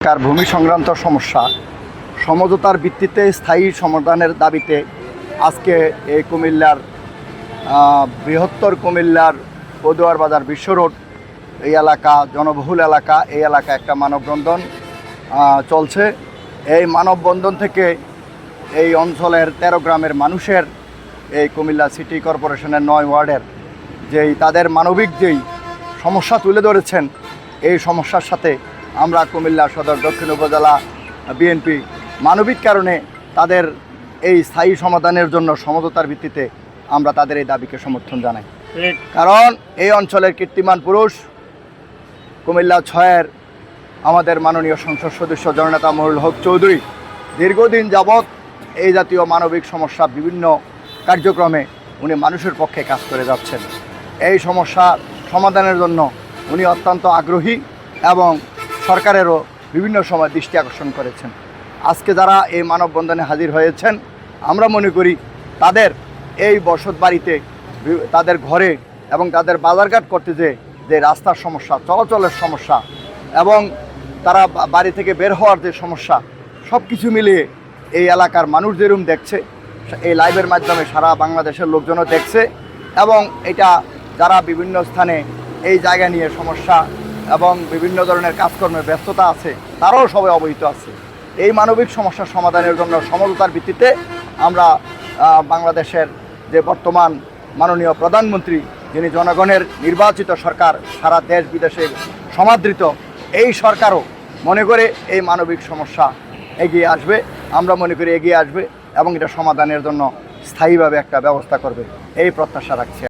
কার ভূমি সংক্রান্ত সমস্যা সমঝোতার ভিত্তিতে স্থায়ী সমাধানের দাবিতে আজকে এই কুমিল্লার বৃহত্তর কুমিল্লার পদুয়ার বাজার বিশ্ব রোড এই এলাকা জনবহুল এলাকা, এই এলাকা একটা মানববন্ধন চলছে। এই মানববন্ধন থেকে এই অঞ্চলের 13 গ্রামের মানুষের এই কুমিল্লা সিটি কর্পোরেশনের 9 ওয়ার্ডের যেই তাদের মানবিক যেই সমস্যা তুলে ধরেছেন, এই সমস্যার সাথে আমরা কুমিল্লা সদর দক্ষিণ উপজেলা বিএনপি মানবিক কারণে তাদের এই স্থায়ী সমাধানের জন্য সমঝোতার ভিত্তিতে আমরা তাদের এই দাবিকে সমর্থন জানাই। কারণ এই অঞ্চলের কীর্তিমান পুরুষ কুমিল্লা 6-এর আমাদের মাননীয় সংসদ সদস্য জননেতা মনিরুল হক চৌধুরী দীর্ঘদিন যাবৎ এই জাতীয় মানবিক সমস্যা বিভিন্ন কার্যক্রমে উনি মানুষের পক্ষে কাজ করে যাচ্ছেন। এই সমস্যা সমাধানের জন্য উনি অত্যন্ত আগ্রহী এবং সরকারেরও বিভিন্ন সময় দৃষ্টি আকর্ষণ করেছেন। আজকে যারা এই মানববন্ধনে হাজির হয়েছেন, আমরা মনে করি তাদের এই বসত বাড়িতে, তাদের ঘরে এবং তাদের বাজারঘাট করতে যে রাস্তার সমস্যা, চলাচলের সমস্যা এবং তারা বাড়ি থেকে বের হওয়ার যে সমস্যা, সব কিছু মিলিয়ে এই এলাকার মানুষ যেরকম দেখছে, এই লাইভের মাধ্যমে সারা বাংলাদেশের লোকজনও দেখছে এবং এটা যারা বিভিন্ন স্থানে এই জায়গা নিয়ে সমস্যা এবং বিভিন্ন ধরনের কাজকর্মে ব্যস্ততা আছে, তারাও সবাই অবহিত আছে। এই মানবিক সমস্যার সমাধানের জন্য সমঝোতার ভিত্তিতে আমরা বাংলাদেশের যে বর্তমান মাননীয় প্রধানমন্ত্রী, যিনি জনগণের নির্বাচিত সরকার, সারা দেশ বিদেশে সমাদৃত, এই সরকারও মনে করে এই মানবিক সমস্যা এগিয়ে আসবে, আমরা মনে করি এগিয়ে আসবে এবং এটা সমাধানের জন্য স্থায়ীভাবে একটা ব্যবস্থা করবে, এই প্রত্যাশা রাখছি।